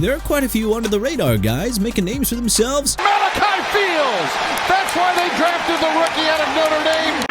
there are quite a few under-the-radar guys making names for themselves. Malachi Fields! That's why they drafted the rookie out of Notre Dame.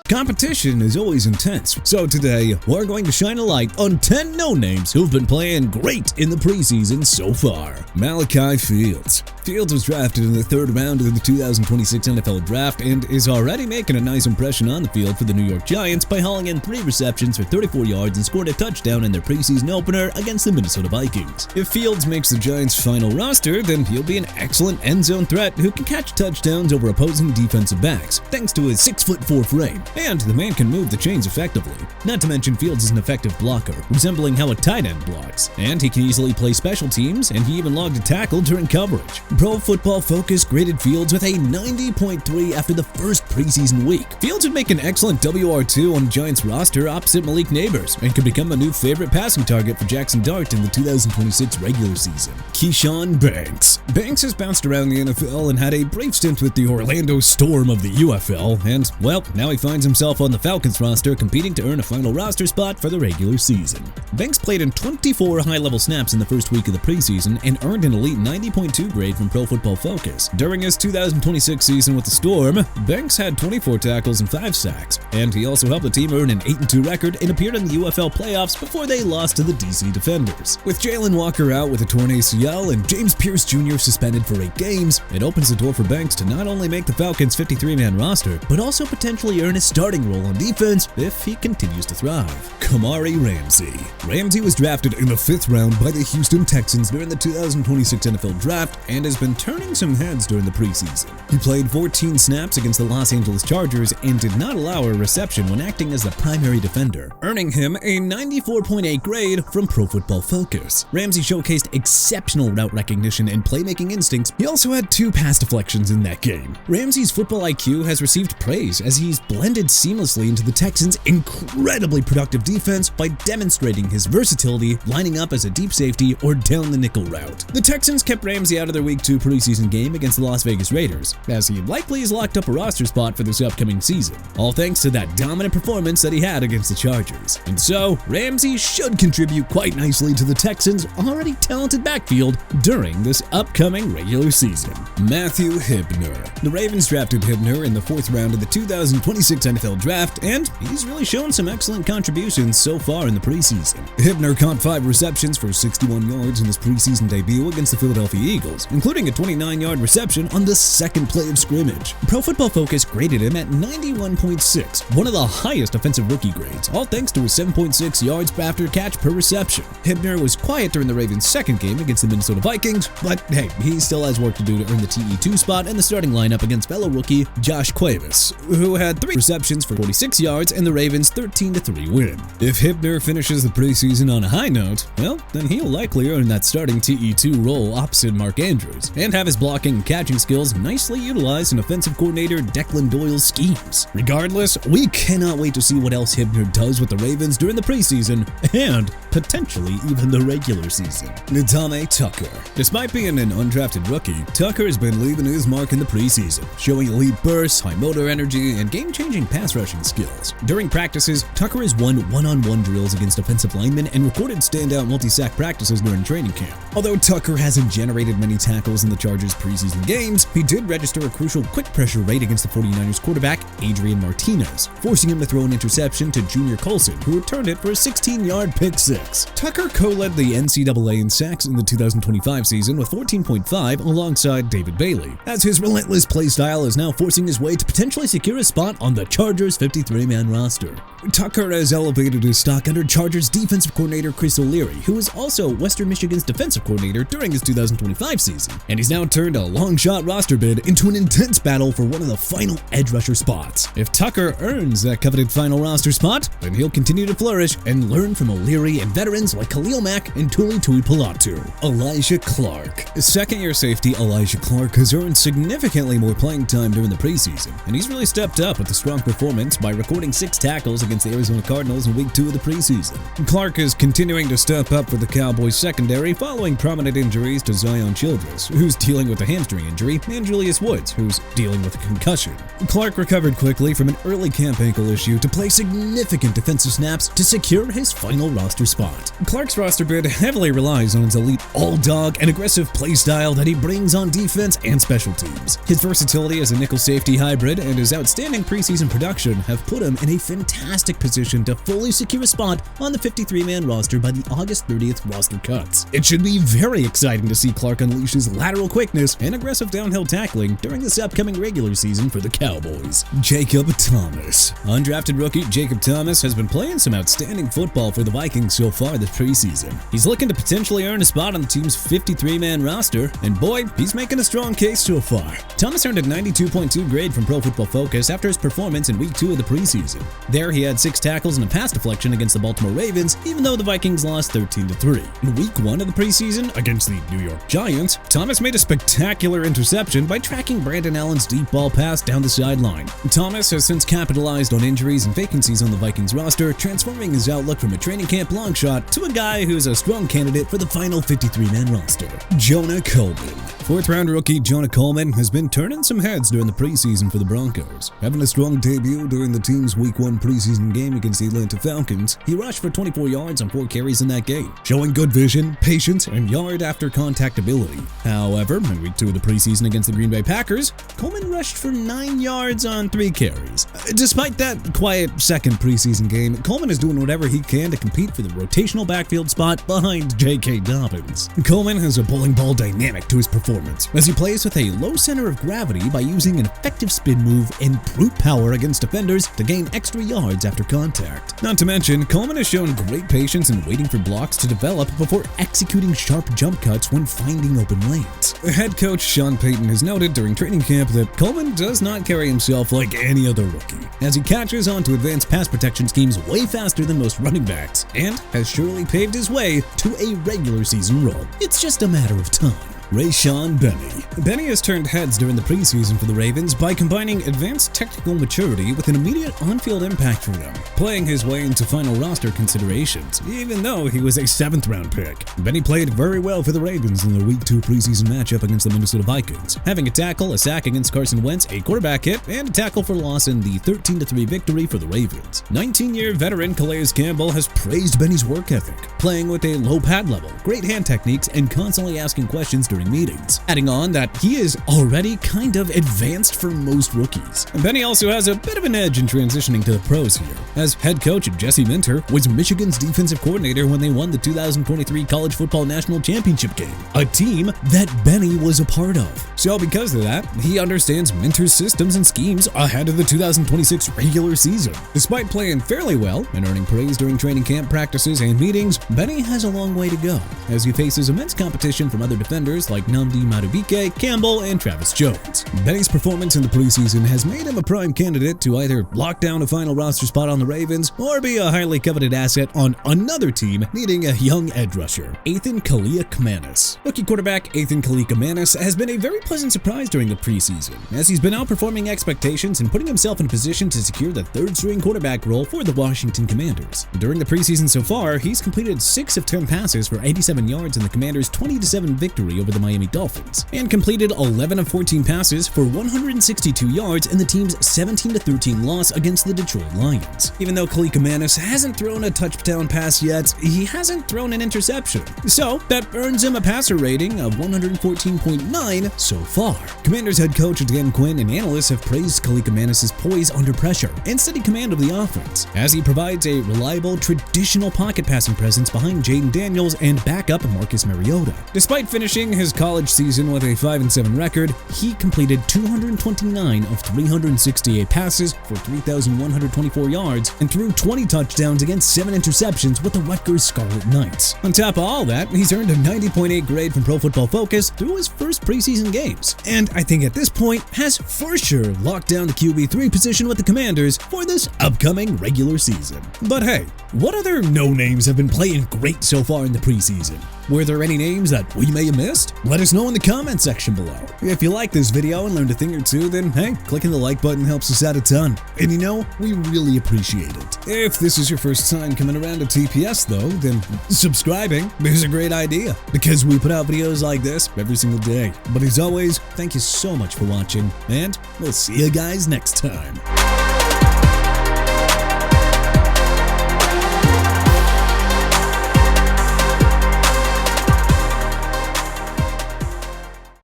Competition is always intense, so today we're going to shine a light on 10 no-names who've been playing great in the preseason so far. Malachi Fields. Fields was drafted in the 3rd round of the 2026 NFL Draft and is already making a nice impression on the field for the New York Giants by hauling in 3 receptions for 34 yards and scored a touchdown in their preseason opener against the Minnesota Vikings. If Fields makes the Giants' final roster, then he'll be an excellent end zone threat who can catch touchdowns over opposing defensive backs, thanks to his 6'4" frame. And the man can move the chains effectively. Not to mention Fields is an effective blocker, resembling how a tight end blocks. And he can easily play special teams, and he even logged a tackle during coverage. Pro Football Focus graded Fields with a 90.3 after the first preseason week. Fields would make an excellent WR2 on the Giants roster opposite Malik Neighbors, and could become a new favorite passing target for Jackson Dart in the 2026 regular season. Keyshawn Banks. Banks has bounced around the NFL and had a brief stint with the Orlando Storm of the UFL, and, well, now he finds himself on the Falcons roster competing to earn a final roster spot for the regular season. Banks played in 24 high-level snaps in the first week of the preseason and earned an elite 90.2 grade from Pro Football Focus. During his 2026 season with the Storm, Banks had 24 tackles and 5 sacks, and he also helped the team earn an 8-2 record and appeared in the UFL playoffs before they lost to the DC Defenders. With Jalen Walker out with a torn ACL and James Pierce Jr. suspended for 8 games, it opens the door for Banks to not only make the Falcons' 53-man roster, but also potentially earn a starting role on defense if he continues to thrive. Kamari Ramsey. Ramsey was drafted in the 5th round by the Houston Texans during the 2026 NFL Draft and has been turning some heads during the preseason. He played 14 snaps against the Los Angeles Chargers and did not allow a reception when acting as the primary defender, earning him a 94.8 grade from Pro Football Focus. Ramsey showcased exceptional route recognition and playmaking instincts. He also had 2 pass deflections in that game. Ramsey's football IQ has received praise as he's blended seamlessly into the Texans' incredibly productive defense by demonstrating his versatility, lining up as a deep safety or down the nickel route. The Texans kept Ramsey out of their Week 2 preseason game against the Las Vegas Raiders, as he likely has locked up a roster spot for this upcoming season, all thanks to that dominant performance that he had against the Chargers. And so, Ramsey should contribute quite nicely to the Texans' already talented backfield during this upcoming regular season. Matthew Hibner. The Ravens drafted Hibner in the 4th round of the 2026 NFL Draft, and he's really shown some excellent contributions so far in the preseason. Hibner caught 5 receptions for 61 yards in his preseason debut against the Philadelphia Eagles, including a 29-yard reception on the 2nd play of scrimmage. Pro Football Focus graded him at 91.6, one of the highest offensive rookie grades, all thanks to his 7.6 yards after catch per reception. Hibner was quiet during the Ravens' 2nd game against the Minnesota Vikings, but hey, he still has work to do to earn the TE2 spot in the starting lineup against fellow rookie Josh Cuevas, who had 3 receptions for 46 yards and the Ravens' 13-3 win. If Hibner finishes the preseason on a high note, well, then he'll likely earn that starting TE2 role opposite Mark Andrews, and have his blocking and catching skills nicely utilized in offensive coordinator Declan Doyle's schemes. Regardless, we cannot wait to see what else Hibner does with the Ravens during the preseason, and potentially even the regular season. Ndame Tucker. Despite being an undrafted rookie, Tucker has been leaving his mark in the preseason, showing elite bursts, high motor energy, and game-changing pass rushing skills. During practices, Tucker has won one-on-one drills against offensive linemen and recorded standout multi-sack practices during training camp. Although Tucker hasn't generated many tackles in the Chargers' preseason games, he did register a crucial quick pressure rate against the 49ers quarterback, Adrian Martinez, forcing him to throw an interception to Junior Colson, who returned it for a 16-yard pick-6. Tucker co-led the NCAA in sacks in the 2025 season with 14.5 alongside David Bailey, as his relentless play style is now forcing his way to potentially secure a spot on the Chargers' 53-man roster. Tucker has elevated his stock under Chargers defensive coordinator Chris O'Leary, who was also Western Michigan's defensive coordinator during his 2025 season, and he's now turned a long-shot roster bid into an intense battle for one of the final edge rusher spots. If Tucker earns that coveted final roster spot, then he'll continue to flourish and learn from O'Leary and veterans like Khalil Mack and Tuli Tuipolatu. Elijah Clark. Second-year safety Elijah Clark has earned significantly more playing time during the preseason, and he's really stepped up with the strong performance by recording 6 tackles against the Arizona Cardinals in Week 2 of the preseason. Clark is continuing to step up for the Cowboys secondary following prominent injuries to Zion Childress, who's dealing with a hamstring injury, and Julius Woods, who's dealing with a concussion. Clark recovered quickly from an early camp ankle issue to play significant defensive snaps to secure his final roster spot. Clark's roster bid heavily relies on his elite all-dog and aggressive play style that he brings on defense and special teams. His versatility as a nickel safety hybrid and his outstanding preseason production have put him in a fantastic position to fully secure a spot on the 53-man roster by the August 30th roster cuts. It should be very exciting to see Clark unleash his lateral quickness and aggressive downhill tackling during this upcoming regular season for the Cowboys. Jacob Thomas. Undrafted rookie Jacob Thomas has been playing some outstanding football for the Vikings so far this preseason. He's looking to potentially earn a spot on the team's 53-man roster, and boy, he's making a strong case so far. Thomas earned a 92.2 grade from Pro Football Focus after his performance in Week 2 of the preseason. There, he had 6 tackles and a pass deflection against the Baltimore Ravens, even though the Vikings lost 13-3. In Week 1 of the preseason, against the New York Giants, Thomas made a spectacular interception by tracking Brandon Allen's deep ball pass down the sideline. Thomas has since capitalized on injuries and vacancies on the Vikings roster, transforming his outlook from a training camp long shot to a guy who's a strong candidate for the final 53-man roster. Jonah Coleman. 4th-round rookie Jonah Coleman has been turning some heads during the preseason for the Broncos. Having a strong debut during the team's Week 1 preseason game against the Atlanta Falcons, he rushed for 24 yards on 4 carries in that game, showing good vision, patience, and yard-after-contact ability. However, in Week 2 of the preseason against the Green Bay Packers, Coleman rushed for 9 yards on 3 carries. Despite that quiet second preseason game, Coleman is doing whatever he can to compete for the rotational backfield spot behind J.K. Dobbins. Coleman has a bowling ball dynamic to his performance, as he plays with a low center of gravity by using an effective spin move and brute power against defenders to gain extra yards after contact. Not to mention, Coleman has shown great patience in waiting for blocks to develop before executing sharp jump cuts when finding open lanes. Head coach Sean Payton has noted during training camp that Coleman does not carry himself like any other rookie, as he catches on to advanced pass protection schemes way faster than most running backs, and has surely paved his way to a regular season role. It's just a matter of time. Rayshon Benny. Benny has turned heads during the preseason for the Ravens by combining advanced technical maturity with an immediate on-field impact for them, playing his way into final roster considerations, even though he was a 7th-round pick. Benny played very well for the Ravens in their Week 2 preseason matchup against the Minnesota Vikings, having a tackle, a sack against Carson Wentz, a quarterback hit, and a tackle for loss in the 13-3 victory for the Ravens. 19-year veteran Calais Campbell has praised Benny's work ethic, playing with a low pad level, great hand techniques, and constantly asking questions during meetings, adding on that he is already kind of advanced for most rookies. And Benny also has a bit of an edge in transitioning to the pros here, as head coach Jesse Minter was Michigan's defensive coordinator when they won the 2023 College Football National Championship game, a team that Benny was a part of. So because of that, he understands Minter's systems and schemes ahead of the 2026 regular season. Despite playing fairly well and earning praise during training camp practices and meetings, Benny has a long way to go, as he faces immense competition from other defenders like Nnamdi Madubuike, Campbell, and Travis Jones. Benny's performance in the preseason has made him a prime candidate to either lock down a final roster spot on the Ravens or be a highly coveted asset on another team needing a young edge rusher. Ethan Kaliakmanis. Rookie quarterback Ethan Kaliakmanis has been a very pleasant surprise during the preseason, as he's been outperforming expectations and putting himself in a position to secure the 3rd-string quarterback role for the Washington Commanders. During the preseason so far, he's completed 6 of 10 passes for 87 yards in the Commanders' 20-7 victory over the Miami Dolphins, and completed 11 of 14 passes for 162 yards in the team's 17-13 loss against the Detroit Lions. Even though Kaliakmanis hasn't thrown a touchdown pass yet, he hasn't thrown an interception, so that earns him a passer rating of 114.9 so far. Commanders head coach Dan Quinn and analysts have praised Kaliakmanis' poise under pressure and steady command of the offense, as he provides a reliable, traditional pocket passing presence behind Jaden Daniels and backup Marcus Mariota. Despite finishing his college season with a 5-7 record, he completed 229 of 368 passes for 3,124 yards and threw 20 touchdowns against 7 interceptions with the Rutgers Scarlet Knights. On top of all that, he's earned a 90.8 grade from Pro Football Focus through his first preseason games, and I think at this point has for sure locked down the QB3 position with the Commanders for this upcoming regular season. But hey, what other no-names have been playing great so far in the preseason? Were there any names that we may have missed? Let us know in the comment section below. If you like this video and learned a thing or two, then hey, clicking the like button helps us out a ton. And you know, we really appreciate it. If this is your first time coming around to TPS though, then subscribing is a great idea because we put out videos like this every single day. But as always, thank you so much for watching, and we'll see you guys next time.